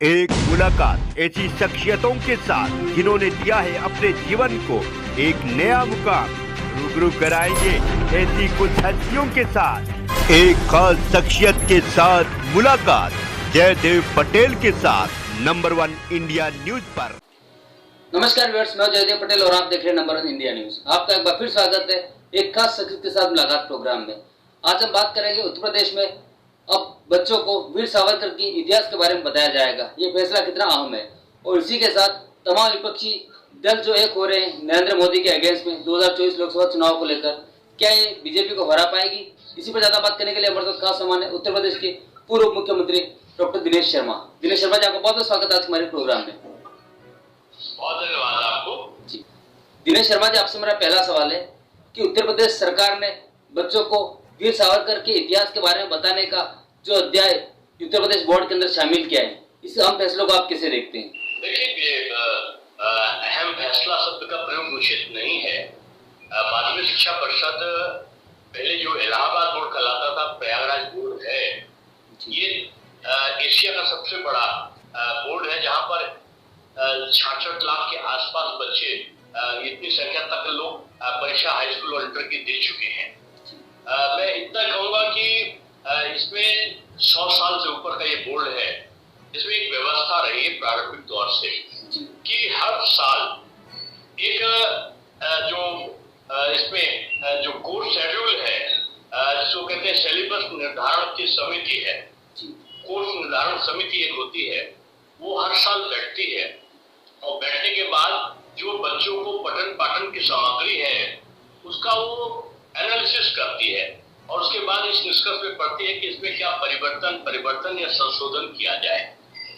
एक मुलाकात ऐसी शख्सियतों के साथ जिन्होंने दिया है अपने जीवन को एक नया मुकाम। रूबरू कराएंगे ऐसी कुछ हस्तियों के साथ एक खास शख्सियत के साथ मुलाकात जयदेव पटेल के साथ नंबर 1 इंडिया न्यूज पर। नमस्कार व्यूअर्स, मैं जयदेव पटेल और आप देख रहे हैं नंबर 1 इंडिया न्यूज। आपका एक बार फिर स्वागत है एक खास शख्सियत के साथ मुलाकात प्रोग्राम में। आज हम बात करेंगे उत्तर प्रदेश में अब बच्चों को वीर सावरकर की इतिहास के बारे में बताया जाएगा। ये फैसला कितना अहम है और इसी के साथ तमाम विपक्षी दल जो एक हो रहे हैं नरेंद्र मोदी के अगेंस्ट में 2024 लोकसभा चुनाव को लेकर, क्या ये बीजेपी को हरा पाएगी? इसी पर ज्यादा बात करने के लिए हमारे साथ खास सामान है उत्तर प्रदेश के पूर्व मुख्यमंत्री डॉक्टर दिनेश शर्मा। दिनेश शर्मा जी, आपका बहुत बहुत स्वागत है आज हमारे प्रोग्राम में। बहुत धन्यवाद आपको जी। दिनेश शर्मा जी, आपसे मेरा पहला सवाल है कि उत्तर प्रदेश सरकार ने बच्चों को वीर सावरकर के इतिहास के बारे में बताने का जो अध्याय उत्तर प्रदेश बोर्ड के अंदर शामिल किया है, इस अहम फैसलों को आप कैसे देखते हैं? देखिए, अहम फैसला शब्द का प्रयोग उचित नहीं है। माध्यमिक शिक्षा परिषद पहले जो इलाहाबाद बोर्ड कहलाता था, प्रयागराज बोर्ड है। ये एशिया का सबसे बड़ा बोर्ड है जहां पर 66 लाख के आसपास बच्चे, इतनी संख्या तक लोग परीक्षा हाई स्कूल और इंटर की दे चुके हैं। मैं इतना कहूंगा कि इसमें 100 साल से ऊपर का ये बोर्ड है। इसमें एक व्यवस्था रही है प्रारंभिक तौर से कि हर साल एक इसमें जो कोर्स शेड्यूल है, जिसको कहते हैं सिलेबस निर्धारण की समिति है, कोर्स निर्धारण समिति एक होती है, वो हर साल बैठती है और बैठने के बाद जो बच्चों को पठन पाठन की सामग्री है उसका वो एनालिसिस करती है और उसके बाद इस निष्कर्ष पे पड़ती है कि इसमें क्या परिवर्तन या संशोधन किया जाए।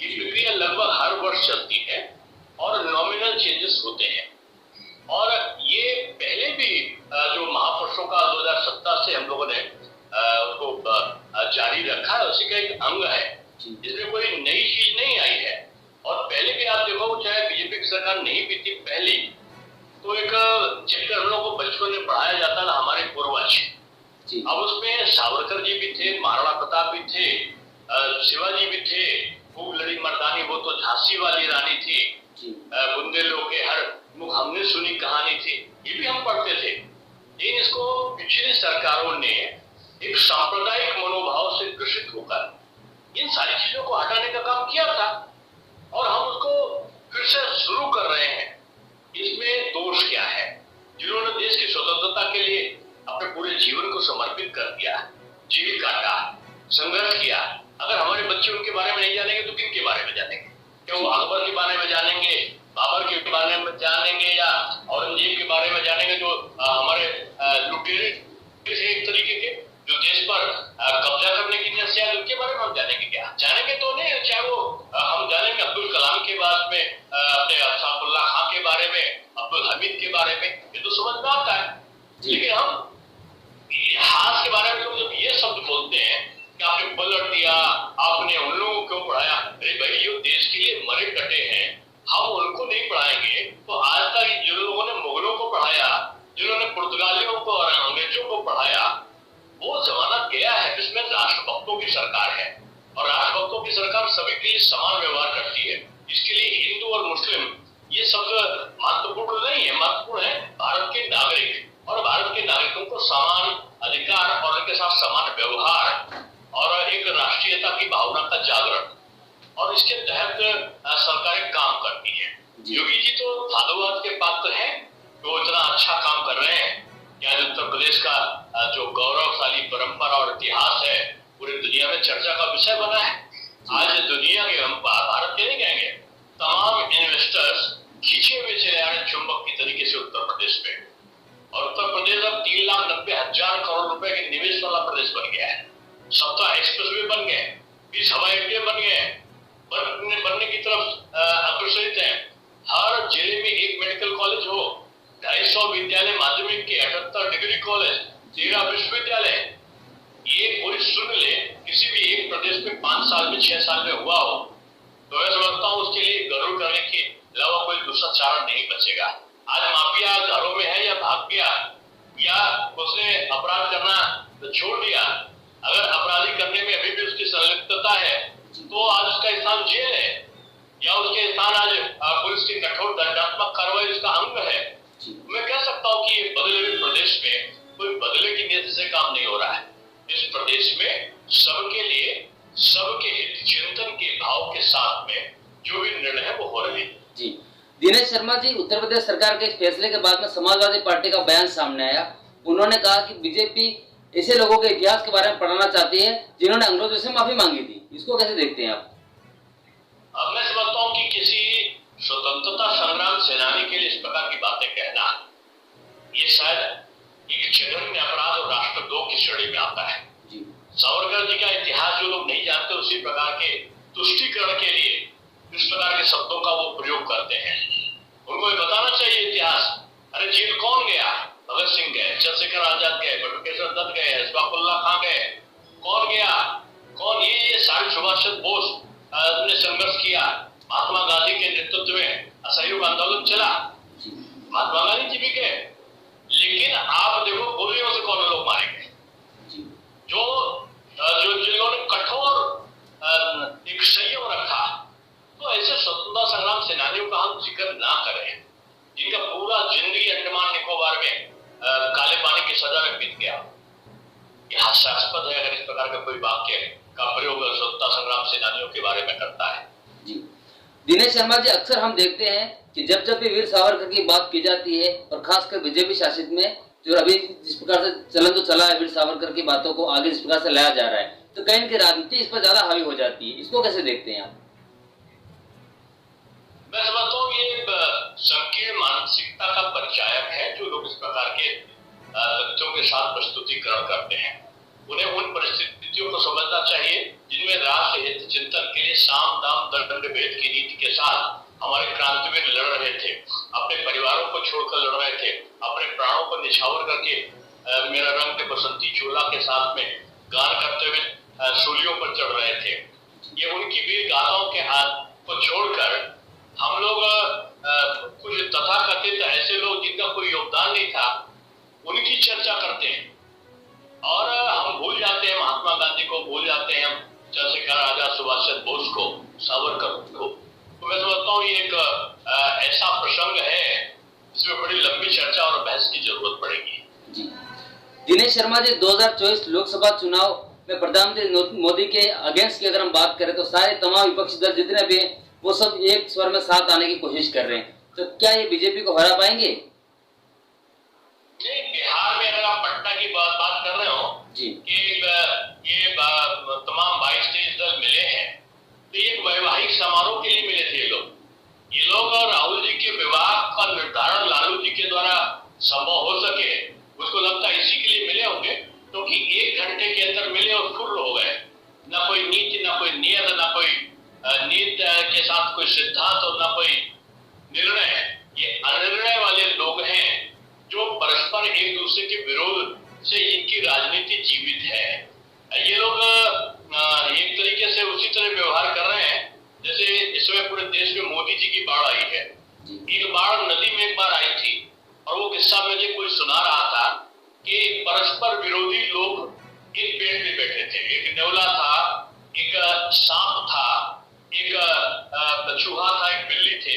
ये प्रक्रिया लगभग हर वर्ष चलती है और नॉमिनल चेंजेस होते हैं। और ये पहले भी जो महापुरुषों का 2017 से हम लोगों ने उसको जारी रखा है, उसी का एक अंग है। इसमें कोई नई चीज नहीं आई है। और पहले भी आप देखो, चाहे बीजेपी की सरकार नहीं भी थी पहले, तो एक चैप्टर हम लोग को बचपन में पढ़ाया जाता था, हमारे पूर्वज। अब उसमें सावरकर जी भी थे, महाराणा प्रताप भी थे, शिवाजी भी थे, खूब लड़ी मर्दानी वो तो झांसी वाली रानी थी, बुंदेलों के हर मुख हमने सुनी कहानी थी, ये भी हम पढ़ते थे। लेकिन इसको पिछली सरकारों ने एक सांप्रदायिक मनोभाव से ग्रसित होकर इन सारी चीजों को हटाने का काम किया था और हम उसको फिर से शुरू कर रहे हैं। इसमें दोष क्या है? जिन्होंने देश की स्वतंत्रता के लिए अपने पूरे जीवन को समर्पित कर दिया, जेल काटा, संघर्ष किया, अगर हमारे बच्चे उनके बारे में नहीं जानेंगे तो किन के बारे में जानेंगे? क्या वो अकबर के बारे में जानेंगे, बाबर के बारे में जानेंगे या औरंगजेब के बारे में जानेंगे, जो हमारे लुटेरे थे एक तरीके के, जो देश पर कब्जा करने की नीयत से आए, उनके बारे में हम जानेंगे क्या? जानेंगे तो नहीं। चाहे वो हम जानेंगे अब्दुल कलाम के बारे में, अपने अशफाकुल्लाह खां के बारे में, अब्दुल हमीद के बारे में, ये तो समझ में आता है। लेकिन हम इतिहास के बारे में तो जब ये शब्द बोलते हैं कि आपने पलट दिया, आपने उन लोगों को पढ़ाया, अरे भाई जो देश के लिए मरे कटे हैं हम उनको नहीं पढ़ाएंगे तो आज तक जिन लोगों ने मुगलों को पढ़ाया, जिन्होंने पुर्तगालियों को और अंग्रेजों को पढ़ाया, वो जमाना गया है जिसमें राष्ट्रभक्तों की सरकार है और राष्ट्रभक्तों की सरकार सभी के लिए समान व्यवहार करती है। इसके लिए हिंदू और मुस्लिम ये शब्द महत्वपूर्ण नहीं है, महत्वपूर्ण है भारत के नागरिक और भारत के नागरिकों को समान अधिकार और उनके साथ समान व्यवहार और एक राष्ट्रीयता की भावना का जागरण, और इसके तहत सरकारें काम करती है। योगी जी तो साधुवाद के पात्र हैं, वो इतना अच्छा काम कर रहे हैं कि आज उत्तर प्रदेश का जो गौरवशाली परंपरा और इतिहास है पूरी दुनिया में चर्चा का विषय बना है। आज दुनिया के, हम भारत के नहीं कहेंगे, तमाम इन्वेस्टर्स खींचे हुए चले आ रहे चुंबक की तरीके से उत्तर प्रदेश में, और उत्तर प्रदेश अब 3,90,000 करोड़ रुपए के निवेश वाला प्रदेश बन गया है। 17 एक्सप्रेसवे बन गए, 20 हवाई अड्डे बन गए, बनने की तरफ अग्रसरित है। हर जिले में एक मेडिकल कॉलेज हो, 250 विद्यालय माध्यमिक के, 78 डिग्री कॉलेज, 13 विश्वविद्यालय। ये पूरी सुन ले किसी भी एक प्रदेश में 5 साल में 6 साल में हुआ हो तो मैं समझता हूँ उसके लिए गर्व करने के अलावा कोई दूसरा चारा नहीं बचेगा। आज माफिया घरों में है या भाग गया या उसने अपराध करना तो छोड़ दिया, अगर अपराधी करने में अभी भी उसकी संलिप्तता है तो आज उसका स्थान जेल है। या उसके स्थान आज पुलिस की कठोर दंडात्मक कार्रवाई उसका अंग है। मैं कह सकता हूँ कि बदले हुए प्रदेश में कोई बदले की नीयत से काम नहीं हो रहा है। इस प्रदेश में सबके लिए सबके हित चिंतन के भाव के साथ में जो भी निर्णय है वो हो रहे हैं। जी दिनेश शर्मा जी, उत्तर प्रदेश सरकार के इस फैसले के बाद में समाजवादी पार्टी का बयान सामने आया। उन्होंने कहा कि बीजेपी ऐसे लोगों के इतिहास के बारे में पढ़ाना चाहती है जिन्होंने अंग्रेजों से माफी मांगी थी। इसको कैसे देखते हैं आप? मैं समझता हूँ कि किसी स्वतंत्रता संग्राम सेनानी के लिए इस प्रकार की बातें कहना ये शायद एक जघन्य अपराध और राष्ट्रद्रोह की श्रेणी में आता है। सावरकर जी का इतिहास जो लोग नहीं जानते उसी प्रकार के तुष्टीकरण के लिए इस प्रकार के शब्दों का वो प्रयोग करते हैं। उनको ये बताना चाहिए इतिहास। अरे जेल कौन गया? भगत सिंह गए, चंद्रशेखर आजाद गए, बटुकेश्वर दत्त गए, अशफाकुल्ला खां गए। कौन गया? कौन? ये सारे सुभाष चंद्र बोस ने संघर्ष किया। महात्मा गांधी के नेतृत्व में असहयोग आंदोलन चला, महात्मा गांधी जी भी गए। लेकिन आप देखो गोलियों से कौन लोग मारे गए? जो जिन्होंने कठोर एक संयम रखा। तो ऐसे स्वतंत्रता संग्राम सेनानियों का हम जिक्र ना करें जिनका पूरा जिंदगी अंडमान निकोबार में काले पानी की सजा में बीत गया। यह हास्यास्पद है अगर इस प्रकार का कोई वाक्य का प्रयोग स्वतंत्रता संग्राम सेनानियों के बारे में करता है। जी दिनेश शर्मा जी, अक्सर हम देखते हैं कि जब जब भी वीर सावरकर की बात की जाती है और खासकर बीजेपी शासित में जो अभी जिस प्रकार से चलन तो चला है वीर सावरकर की बातों को आगे जिस प्रकार से लाया जा रहा है, तो कहीं इनकी राजनीति इस पर ज्यादा हावी हो जाती है। इसको कैसे देखते हैं आप? मैं समझता हूँ ये संकीर्ण मानसिकता का परिचायक है जो लोग इस प्रकार के तथ्यों के साथ प्रस्तुतिकरण करते हैं। उन्हें उन परिस्थितियों को समझना चाहिए जिनमें राष्ट्र हित चिंतन के लिए साम दाम दंड भेद की नीति के साथ हमारे क्रांतिवीर लड़ रहे थे, अपने परिवारों को छोड़कर लड़ रहे थे, अपने प्राणों को निछावर करके मेरा रंग बसंती चोला के साथ में गान करते हुए सूलियों पर चढ़ रहे थे। ये उनकी वीर गाथाओं के हाथ को छोड़कर हम लोग कुछ तथाकथित ऐसे लोग जिनका कोई योगदान नहीं था उनकी चर्चा करते हैं और हम भूल जाते हैं महात्मा गांधी को, भूल जाते हैं हम चंद्रशेखर आजाद, सुभाष चंद्र बोस को, सावरकर को। तो मैं समझता हूँ ये एक ऐसा प्रसंग है जिसमें बड़ी लंबी चर्चा और बहस की जरूरत पड़ेगी। जी दिनेश शर्मा जी, 2024 लोकसभा चुनाव में प्रधानमंत्री मोदी के अगेंस्ट की अगर हम बात करें तो सारे तमाम विपक्षी दल जितने भी हैं वो सब एक स्वर में साथ आने की कोशिश कर रहे हैं। तो क्या ये बीजेपी को हरा पाएंगे? बिहार में अगर आप पटना की बात कर रहे हो जी कि ये तमाम 22-23 दल मिले हैं तो ये वैवाहिक समारोह के लिए मिले थे। ये लोग राहुल जी के विवाह का निर्धारण लालू जी के द्वारा संभव हो सके उसको लगता है इसी के लिए मिले होंगे, क्योंकि 1 घंटे के अंदर मिले और फुर्र हो गए। ना कोई नीति, ना कोई नियत, ना कोई नीति के साथ कोई सिद्धांत और ना कोई निर्णय। ये अनिर्णय वाले लोग हैं जो परस्पर एक दूसरे के विरोध से इनकी राजनीति जीवित है। ये लोग एक तरीके से उसी तरह व्यवहार कर रहे हैं जैसे इस समय पूरे देश में मोदी जी की बाढ़ आई है। एक बाढ़ नदी में एक बार आई थी और वो किस्सा मुझे कोई सुना रहा था कि परस्पर विरोधी लोग एक पेड़ पे बैठे थे। एक नेवला था, एक सांप था, एक चूहा था, एक बिल्ली थे।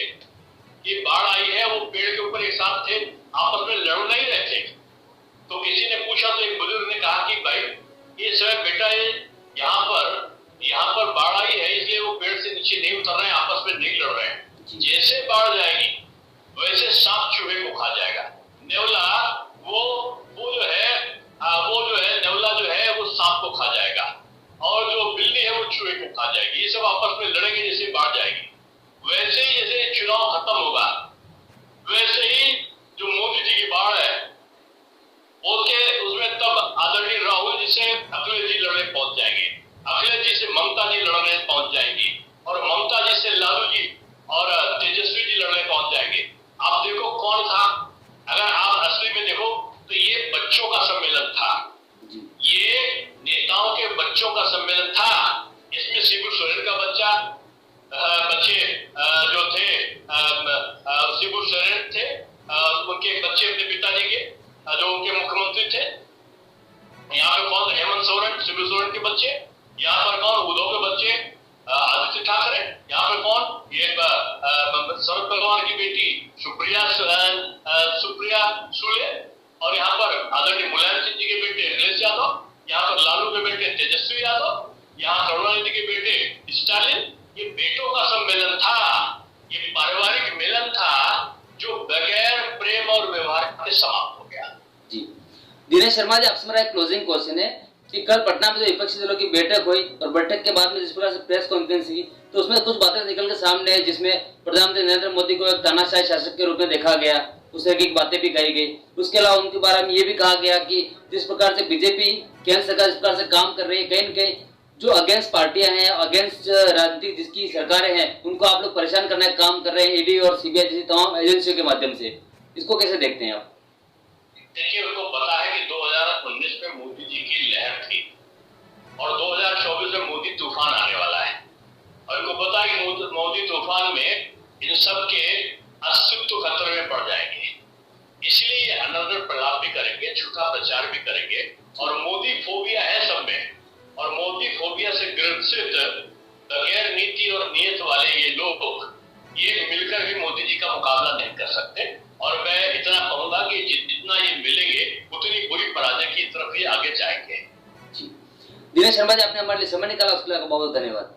ये बाढ़ आई है, वो पेड़ के ऊपर एक साथ थे, आपस में लड़ नहीं रहे थे। तो किसी ने पूछा तो एक बुजुर्ग ने कहा कि भाई ये समय बेटा यहाँ पर बाढ़ आई है इसलिए वो पेड़ से नीचे नहीं उतर रहे हैं, आपस में नहीं लड़ रहे हैं। जैसे बाढ़ जाएगी वैसे सांप चूहे को खा जाएगा। नेवला वो जो है नेवला जो है वो सांप को खा जाएगा और जो बिल्ली है वो चूहे को खा जाएगी। ये सब आपस में लड़ेंगे जैसे बाढ़ जाएगी। वैसे ही जैसे चुनाव खत्म होगा वैसे ही जो मोदी जी की बाढ़ है उसमें तब आदरणीय राहुल जी से अखिलेश जी लड़ने पहुंच जाएंगे, अखिलेश जी से ममता जी लड़ने पहुंच जाएंगी और ममता जी से लालू जी और तेजस्वी जी लड़ने पहुंच जाएंगे। आप देखो कौन था, अगर आप असली में देखो तो ये बच्चों का सम्मेलन था, ये नेताओं के बच्चों का सम्मेलन था। इसमें शिबू सोरेन का बच्चे जो थे शिबू सोरेन थे, उनके बच्चे अपने पिताजी के जो उनके मुख्यमंत्री थे। यहाँ पे कौन? हेमंत सोरेन, शिबू सोरेन के बच्चे। यहाँ पर कौन? उद्धव के बच्चे आदित्य ठाकरे। यहाँ पे कौन? ये चौहान की बेटी सुप्रिया सुले, और यहाँ पर आदरणीय मुलायम सिंह जी के बेटे अखिलेश यादव, यहाँ पर लालू के बेटे तेजस्वी यादव, यहाँ करुणानिधि के बेटे स्टालिन। ये बेटों का सम्मेलन था, ये पारिवारिक मिलन था जो बगैर प्रेम और व्यवहार के समाप्त हो गया। जी दिनेश शर्मा जी, आपसे मेरा एक क्लोजिंग क्वेश्चन है कि कल पटना में जो विपक्षी दलों की बैठक हुई और बैठक के बाद में जिस प्रकार से प्रेस कॉन्फ्रेंस हुई, तो उसमें कुछ बातें निकल के सामने है जिसमें प्रधानमंत्री नरेंद्र मोदी को एक तानाशाही शासक के रूप में देखा गया, उस तरह की बातें भी कही गई। उसके अलावा उनके बारे में ये भी कहा गया कि जिस प्रकार से बीजेपी केंद्र सरकार जिस प्रकार से काम कर रही है, कहीं न कहीं जो अगेंस्ट पार्टियां हैं, अगेंस्ट राजनीतिक जिसकी सरकारें हैं, उनको आप लोग परेशान करने का काम कर रहे हैं ईडी और सीबीआई जैसी तमाम एजेंसियों के माध्यम से। इसको कैसे देखते हैं आप? देखिए, उनको पता है कि 2019 में मोदी जी की लहर थी और 2024 में मोदी तूफान आने वाला है, और इनको पता है कि मोदी तूफान में इन सब के अस्तित्व खतरे में पड़ जाएंगे। इसलिए ये अनर्गल प्रलाप भी करेंगे, झूठा प्रचार भी करेंगे, और मोदी फोबिया है सब में, और मोदी फोबिया से ग्रसित बगैर नीति और नियत वाले ये लोग ये मिलकर भी मोदी जी का मुकाबला नहीं कर सकते। और मैं इतना कहूंगा कि जितना ये मिलेंगे उतनी बुरी पराजय की तरफ ही आगे जाएंगे। दिनेश शर्मा जी, आपने हमारे लिए समय निकाला, उसके लिए बहुत बहुत धन्यवाद।